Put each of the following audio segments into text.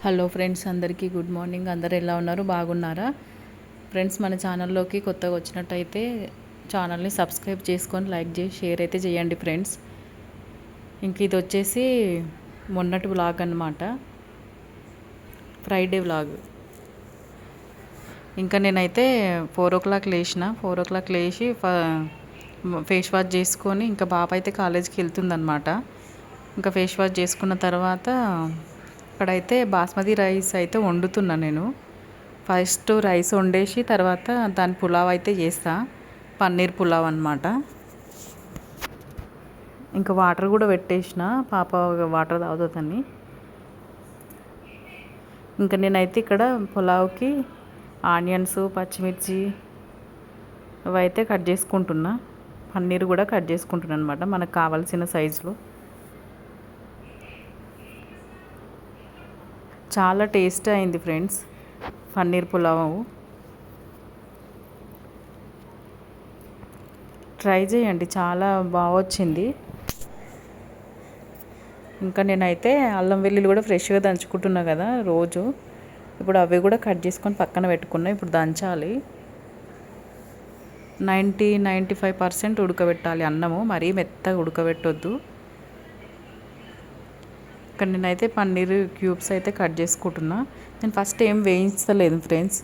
Hello friends, అందరికీ good morning. అందరు ఎలా ఉన్నారు? బాగున్నారా ఫ్రెండ్స్? మన ఛానల్లోకి కొత్తగా వచ్చినట్టయితే ఛానల్ని సబ్స్క్రైబ్ చేసుకొని లైక్ చేసి షేర్ అయితే చేయండి ఫ్రెండ్స్. ఇంక ఇది వచ్చేసి మొన్నటి వ్లాగ్ అన్నమాట, ఫ్రైడే వ్లాగ్. ఇంకా నేనైతే 4 o'clock లేచిన. 4 o'clock లేచి ఫేస్ వాష్ చేసుకొని ఇంకా బాబు అయితే కాలేజీకి వెళ్తుందనమాట. ఇంకా ఫేస్ వాష్ చేసుకున్న తర్వాత ఇక్కడైతే బాస్మతి రైస్ అయితే వండుతున్నా నేను. ఫస్ట్ రైస్ వండేసి తర్వాత దాని పులావ్ అయితే చేస్తా, పన్నీర్ పులావ్ అనమాట. ఇంకా వాటర్ కూడా పెట్టేసిన, పాప వాటర్ తాగుతుందని. ఇంకా నేనైతే ఇక్కడ పులావ్కి ఆనియన్స్, పచ్చిమిర్చి అవైతే కట్ చేసుకుంటున్నా. పన్నీర్ కూడా కట్ చేసుకుంటున్నా అనమాట, మనకు కావాల్సిన సైజులో. చాలా టేస్ట్ అయింది ఫ్రెండ్స్ పన్నీర్ పులావ్. ట్రై చేయండి, చాలా బాగా వచ్చింది. ఇంకా నేనైతే అల్లం వెల్లుల్లి కూడా ఫ్రెష్గా దంచుకుంటున్నా కదా రోజు. ఇప్పుడు అవి కూడా కట్ చేసుకొని పక్కన పెట్టుకున్నా. ఇప్పుడు దంచాలి. 95% ఉడకబెట్టాలి అన్నము, మరీ మెత్తగా ఉడకబెట్టొద్దు. ఇక్కడ నేనైతే పన్నీర్ క్యూబ్స్ అయితే కట్ చేసుకుంటున్నా. నేను ఫస్ట్ ఏం వేయిస్తలేను ఫ్రెండ్స్,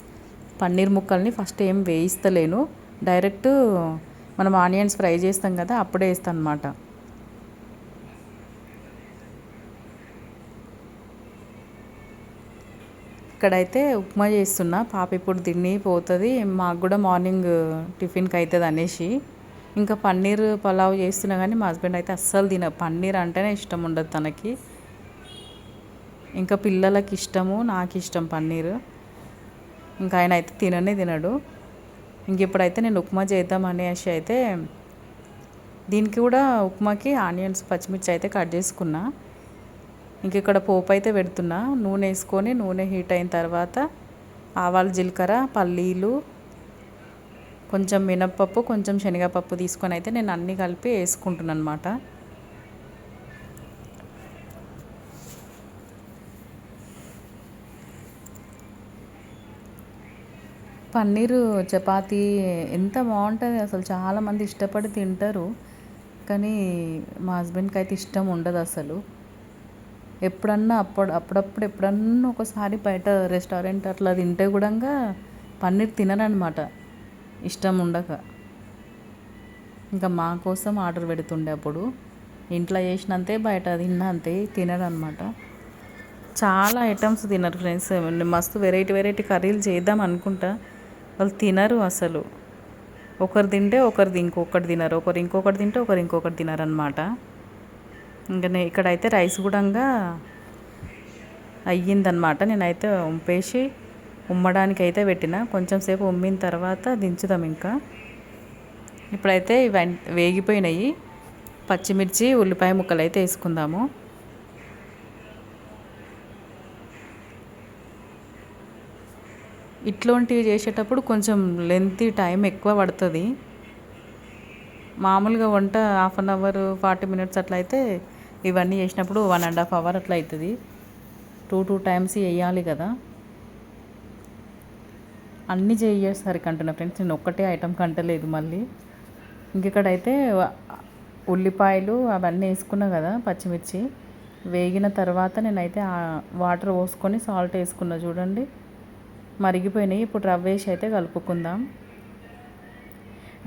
పన్నీర్ ముక్కల్ని ఫస్ట్ ఏం వేయిస్తలేను. డైరెక్ట్ మనం ఆనియన్స్ ఫ్రై చేస్తాం కదా, అప్పుడే వేస్తాను అనమాట. ఇక్కడైతే ఉప్మా చేస్తున్నా. పాప ఇప్పుడు తిని పోతుంది, మాకు కూడా మార్నింగ్ టిఫిన్కి అవుతుంది అనేసి. ఇంకా పన్నీర్ పులావ్ చేస్తున్నా కానీ మా హస్బెండ్ అయితే అస్సలు పన్నీర్ అంటేనే ఇష్టం ఉండదు తనకి. ఇంకా పిల్లలకి ఇష్టము, నాకు ఇష్టం పన్నీరు. ఇంకా ఆయన అయితే తినడు. ఇంక ఇప్పుడైతే నేను ఉప్మా చేద్దాం అనేసి అయితే దీనికి కూడా ఉప్మాకి ఆనియన్స్, పచ్చిమిర్చి అయితే కట్ చేసుకున్నా. ఇంక ఇక్కడ పోపు అయితే పెడుతున్నా. నూనె వేసుకొని నూనె హీట్ అయిన తర్వాత ఆవాలు, జీలకర్ర, పల్లీలు, కొంచెం మినప్పప్పు, కొంచెం శనగపప్పు తీసుకొని అయితే నేను అన్నీ కలిపి వేసుకుంటున్నాను అనమాట. పన్నీరు చపాతీ ఎంత బాగుంటుంది అసలు, చాలామంది ఇష్టపడి తింటారు. కానీ మా హస్బెండ్కి అయితే ఇష్టం ఉండదు అసలు. అప్పుడప్పుడు ఎప్పుడన్నా ఒకసారి బయట రెస్టారెంట్ అట్లా తింటే కూడా పన్నీర్ తినరనమాట, ఇష్టం ఉండక. ఇంకా మా కోసం ఆర్డర్ పెడుతుండే అప్పుడు. ఇంట్లో చేసినంతే బయట తిన్నంతే తినరనమాట. చాలా ఐటమ్స్ తినరు ఫ్రెండ్స్. మస్తు వెరైటీ కర్రీలు చేద్దాం అనుకుంటా, వాళ్ళు తినరు అసలు. ఒకరు తింటే ఒకరిది ఇంకొకటి తినరు, ఒకరు ఇంకొకటి తింటే ఒకరు ఇంకొకటి తినరనమాట. ఇంకా ఇక్కడైతే రైస్ కూడా అయ్యిందనమాట. నేనైతే ఉంపేసి ఉమ్మడానికి అయితే పెట్టిన. కొంచెం సేపు ఉమ్మిన తర్వాత దించుదాం. ఇంకా ఇప్పుడైతే ఇవన్నీ వేగిపోయినాయి. పచ్చిమిర్చి, ఉల్లిపాయ ముక్కలు అయితే వేసుకుందాము. ఇట్లాంటివి చేసేటప్పుడు కొంచెం టైం ఎక్కువ పడుతుంది. మామూలుగా వంట 1/2 అవర్ 40 minutes అట్లా అయితే, ఇవన్నీ చేసినప్పుడు 1.5 hour అట్లా అవుతుంది. 2 times వేయాలి కదా. అన్నీ చేసేసరికి అంటున్నా ఫ్రెండ్స్, నేను ఒక్కటే ఐటెం కంటలేదు మళ్ళీ. ఇంకెక్కడైతే ఉల్లిపాయలు అవన్నీ వేసుకున్నా కదా, పచ్చిమిర్చి వేగిన తర్వాత నేనైతే వాటర్ పోసుకొని సాల్ట్ వేసుకున్నా. చూడండి, మరిగిపోయినాయి. ఇప్పుడు రవ్వ వేసి అయితే కలుపుకుందాం.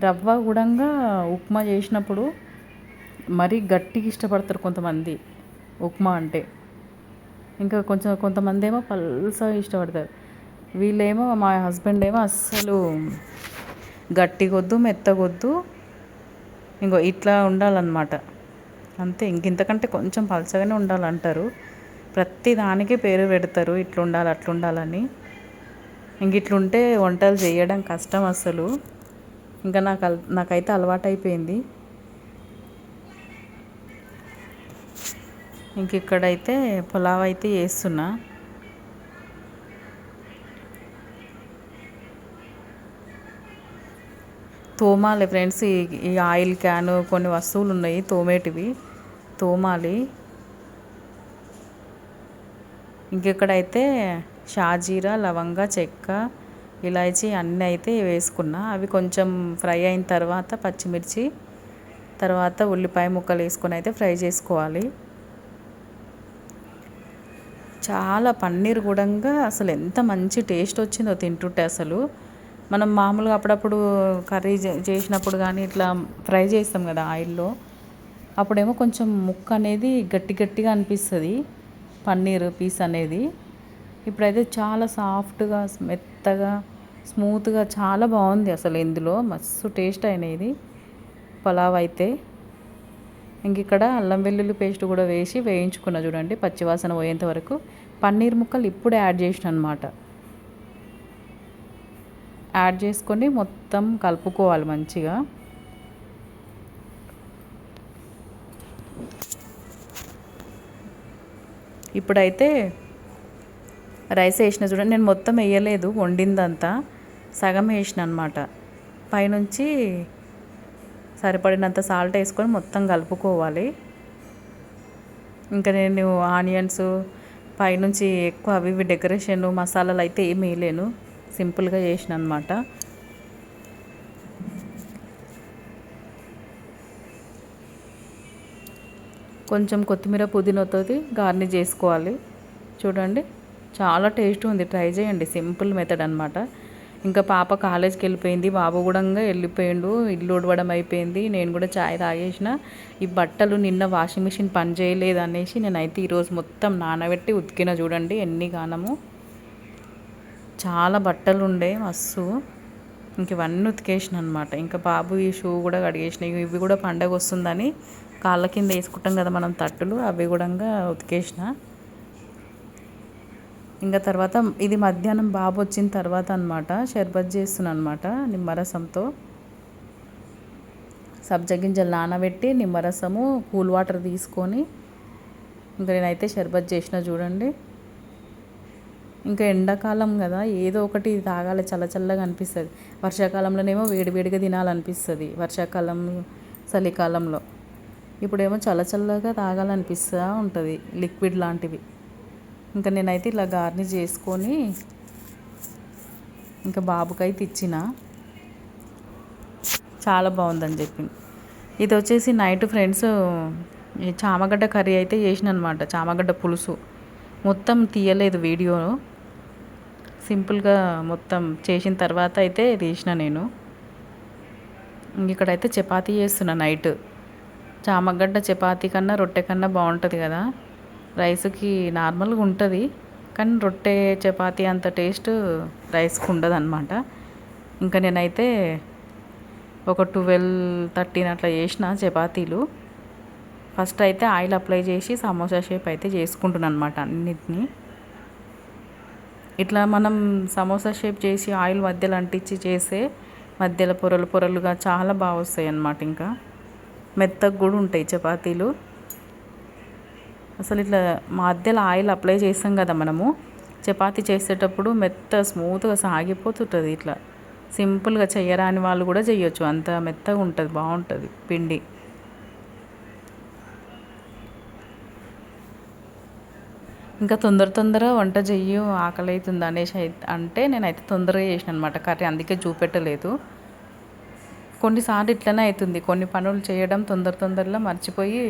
రవ్వ కూడా ఉప్మా చేసినప్పుడు మరీ గట్టిగా ఇష్టపడతారు కొంతమంది ఉప్మా అంటే. ఇంకా కొంతమంది ఏమో పల్సగా ఇష్టపడతారు. వీళ్ళేమో, మా హస్బెండ్ ఏమో అస్సలు గట్టిగొద్దు, మెత్తగొద్దు, ఇట్లా ఉండాలన్నమాట అంతే. ఇంతకంటే కొంచెం పలచగానే ఉండాలంటారు. ప్రతి దానికి పేరు పెడతారు, ఇట్లా ఉండాలి అట్లా ఉండాలని. ఇట్లుంటే వంటలు చేయడం కష్టం అసలు. ఇంకా నాకైతే అలవాటు అయిపోయింది. ఇక్కడైతే పులావ్ అయితే చేస్తున్నా. తోమాలి ఫ్రెండ్స్, ఈ ఆయిల్ క్యాను కొన్ని వస్తువులు ఉన్నాయి తోమేటివి, తోమాలి. ఇంకెక్కడైతే షాజీరా, లవంగ, చెక్క, ఇలాచీ అన్నీ అయితే వేసుకున్నా. అవి కొంచెం ఫ్రై అయిన తర్వాత పచ్చిమిర్చి, తర్వాత ఉల్లిపాయ ముక్కలు వేసుకొని అయితే ఫ్రై చేసుకోవాలి. చాలా పన్నీర్ కూడా అసలు ఎంత మంచి టేస్ట్ వచ్చిందో తింటుంటే. అసలు మనం మామూలుగా అప్పుడప్పుడు కర్రీ చేసినప్పుడు కానీ ఇట్లా ఫ్రై చేస్తాం కదా ఆయిల్లో, అప్పుడేమో కొంచెం ముక్క అనేది గట్టి గట్టిగా అనిపిస్తుంది పన్నీర్ పీస్ అనేది. ఇప్పుడైతే చాలా సాఫ్ట్గా, మెత్తగా, స్మూత్గా చాలా బాగుంది అసలు. ఇందులో మస్తు టేస్ట్ అయినది పలావ్ అయితే. ఇంక ఇక్కడ అల్లం వెల్లుల్లి పేస్ట్ కూడా వేసి వేయించుకున్న చూడండి, పచ్చివాసన పోయేంత వరకు. పన్నీర్ ముక్కలు ఇప్పుడే యాడ్ చేసిన అనమాట. యాడ్ చేసుకొని మొత్తం కలుపుకోవాలి మంచిగా. ఇప్పుడైతే రైస్ వేసిన చూడండి, నేను మొత్తం వేయలేదు, వండిందంతా సగం వేసిన అనమాట. పైనుంచి సరిపడినంత సాల్ట్ వేసుకొని మొత్తం కలుపుకోవాలి. ఇంకా నేను ఆనియన్స్ పైనుంచి ఎక్కువ అవి ఇవి డెకరేషన్ మసాలాలు అయితే ఏమి వేయలేను, సింపుల్గా చేసిన అనమాట. కొంచెం కొత్తిమీర పుదీనాతో గార్నిష్ చేసుకోవాలి. చూడండి చాలా టేస్ట్ ఉంది, ట్రై చేయండి. సింపుల్ మెథడ్ అనమాట. ఇంకా పాప కాలేజ్కి వెళ్ళిపోయింది, బాబు కూడా వెళ్ళిపోయిండు, ఇల్లు ఉడవడం అయిపోయింది. నేను కూడా చాయ్ తాగేసిన. ఈ బట్టలు నిన్న వాషింగ్ మిషన్ పని చేయలేదు అనేసి నేనైతే ఈరోజు మొత్తం నానబెట్టి ఉతికిన. చూడండి ఎన్ని గానము, చాలా బట్టలు ఉండే మస్తు. ఇంక ఇవన్నీ ఉతికేసిన అనమాట. ఇంకా బాబు ఈ షూ కూడా కడిగేసిన. ఇవి కూడా పండగ వస్తుందని కాళ్ళ కింద వేసుకుంటాం కదా మనం తట్టులు, అవి కూడా ఉతికేసిన. ఇంకా తర్వాత ఇది మధ్యాహ్నం బాబు వచ్చిన తర్వాత అనమాట. షర్బత్ చేస్తున్నాను అనమాట నిమ్మరసంతో. సబ్జా గింజలు నానబెట్టి నిమ్మరసము కూల్ వాటర్ తీసుకొని ఇంకా నేనైతే షర్బత్ చేసిన చూడండి. ఇంకా ఎండాకాలం కదా, ఏదో ఒకటి తాగాలి, చల్ల చల్లగా అనిపిస్తుంది. వర్షాకాలంలోనేమో వేడివేడిగా తినాలనిపిస్తుంది, వర్షాకాలం చలికాలంలో. ఇప్పుడేమో చల్ల చల్లగా తాగాలనిపిస్తూ ఉంటుంది, లిక్విడ్ లాంటివి. ఇంకా నేనైతే ఇలా గార్నిష్ చేసుకొని ఇంకా బాబుకైతే ఇచ్చిన. చాలా బాగుందని చెప్పింది. ఇది వచ్చేసి నైట్ ఫ్రెండ్స్ చామగడ్డ కర్రీ అయితే చేసిన అనమాట, చామగడ్డ పులుసు. మొత్తం తీయలేదు వీడియో, సింపుల్గా మొత్తం చేసిన తర్వాత అయితే తీసిన నేను. ఇక్కడైతే చపాతీ చేస్తున్నా నైట్. చామగడ్డ చపాతీ కన్నా రొట్టె కన్నా బాగుంటుంది కదా, రైస్కి నార్మల్గా ఉంటుంది కానీ రొట్టె చపాతీ అంత టేస్ట్ రైస్కి ఉండదు అనమాట. ఇంకా నేనైతే ఒక 12-13 అట్లా చేసిన చపాతీలు. ఫస్ట్ అయితే ఆయిల్ అప్లై చేసి సమోసా షేప్ అయితే చేసుకుంటున్నాను అనమాట అన్నిటినీ. ఇట్లా మనం సమోసా షేప్ చేసి ఆయిల్ మధ్యలో అంటించి చేస్తే మధ్యలో పొరలు పొరలుగా చాలా బాగా వస్తాయి అన్నమాట. ఇంకా మెత్తగా కూడా ఉంటాయి చపాతీలు. అసలు ఇట్లా మధ్యలో ఆయిల్ అప్లై చేస్తాం కదా మనము, చపాతీ చేసేటప్పుడు స్మూత్గా సాగిపోతుంటుంది. ఇట్లా సింపుల్గా చెయ్యరాని వాళ్ళు కూడా చేయొచ్చు, అంత మెత్తగా ఉంటుంది, బాగుంటుంది పిండి. ఇంకా తొందర వంట చెయ్యి, ఆకలి అవుతుంది అనేసి అంటే నేనైతే తొందరగా చేసిన అనమాట కర్రీ, అందుకే చూపెట్టలేదు. కొన్నిసార్లు ఇట్లనే అవుతుంది, కొన్ని పనులు చేయడం తొందరలో మర్చిపోయి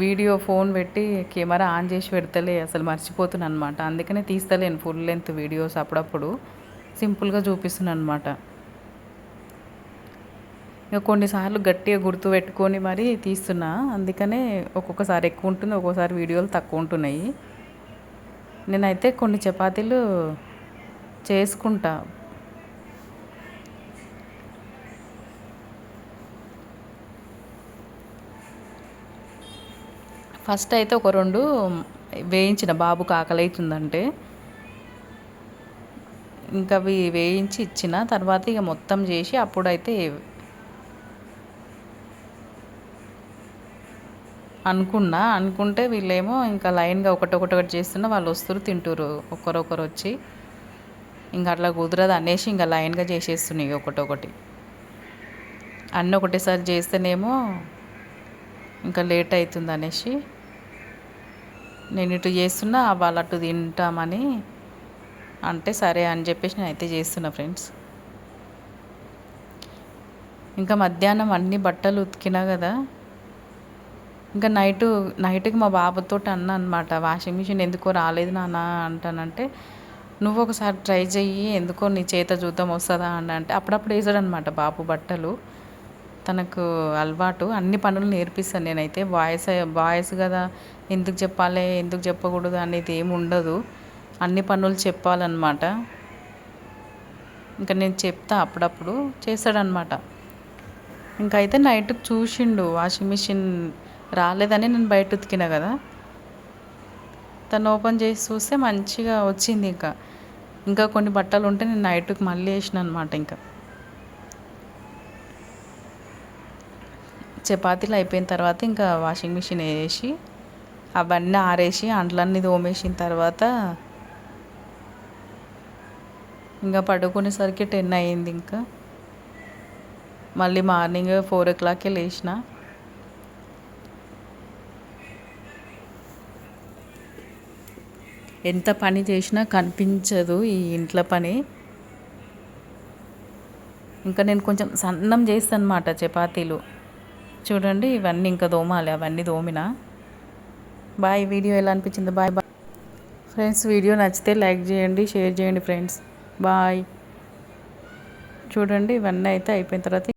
వీడియో ఫోన్ పెట్టి కెమెరా ఆన్ చేసి పెడతలే, అసలు మర్చిపోతున్నాను అనమాట. అందుకనే తీస్తలేను ఫుల్ లెంత్ వీడియోస్, అప్పుడప్పుడు సింపుల్గా చూపిస్తున్నాను అనమాట. ఇక కొన్నిసార్లు గట్టిగా గుర్తు పెట్టుకొని మరీ తీస్తున్నా, అందుకనే ఒక్కొక్కసారి ఎక్కువ ఉంటుంది, ఒక్కొక్కసారి వీడియోలు తక్కువ ఉంటున్నాయి. నేనైతే కొన్ని చపాతీలు చేసుకుంటా. ఫస్ట్ అయితే ఒక 2 వేయించిన, బాబుకు ఆకలి అవుతుందంటే. ఇంకా అవి వేయించి ఇచ్చిన తర్వాత ఇక మొత్తం చేసి అప్పుడైతే అనుకుంటే వీళ్ళేమో ఇంకా లైన్గా ఒకటొకటి చేస్తున్నా, వాళ్ళు వస్తారు తింటారు ఒకరొకరు వచ్చి. ఇంకా అట్లా కుదరదు అనేసి ఇంకా లైన్గా చేసేస్తున్నాయి ఒకటొకటి. అన్నీ ఒకటేసారి చేస్తేనేమో ఇంకా లేట్ అవుతుంది అనేసి నేను ఇటు చేస్తున్నా వాళ్ళు అటు తింటామని అంటే సరే అని చెప్పేసి నేను అయితే చేస్తున్నా ఫ్రెండ్స్. ఇంకా మధ్యాహ్నం అన్ని బట్టలు ఉతికినా కదా, ఇంకా నైట్కి మా బాబుతో అన్నా అనమాట, వాషింగ్ మిషన్ ఎందుకో రాలేదు నాన్న అంటానంటే, నువ్వు ఒకసారి ట్రై చెయ్యి, ఎందుకో నీ చేత చూద్దాం వస్తుందా అని అంటే అప్పుడప్పుడు వేసాడనమాట బాబు బట్టలు. తనకు అలవాటు, అన్ని పనులు నేర్పిస్తాను నేనైతే. బాయ్స్ కదా, ఎందుకు చెప్పాలి ఎందుకు చెప్పకూడదు అనేది ఏమి ఉండదు, అన్ని పనులు చెప్పాలన్నమాట. ఇంకా నేను చెప్తా, అప్పుడప్పుడు చేస్తాడనమాట. ఇంకా అయితే నైట్కి చూసిండు వాషింగ్ మిషన్ రాలేదని నేను బయట ఉతికినా కదా, తను ఓపెన్ చేసి చూస్తే మంచిగా వచ్చింది. ఇంకా కొన్ని బట్టలు ఉంటే నేను నైట్కి మళ్ళీ వేసిన అనమాట. ఇంకా చపాతీలు అయిపోయిన తర్వాత ఇంకా వాషింగ్ మిషన్ వేసి అవన్నీ ఆరేసి అంట్లన్నీ తోమేసిన తర్వాత ఇంకా పడుకునేసరికి 10 అయ్యింది. ఇంకా మళ్ళీ మార్నింగ్ 4 o'clockకే లేచిన. ఎంత పని చేసినా కనిపించదు ఈ ఇంట్లో పని. ఇంకా నేను కొంచెం సన్నం చేస్తాను అన్నమాట చపాతీలు. చూడండి ఇవన్నీ ఇంకా దోమాలి, అవన్నీ దోమిన. బాయ్. వీడియో ఎలా అనిపించింది? Bye bye friends. వీడియో నచ్చితే లైక్ చేయండి, షేర్ చేయండి ఫ్రెండ్స్. బాయ్. చూడండి ఇవన్నీ అయితే అయిపోయిన తర్వాత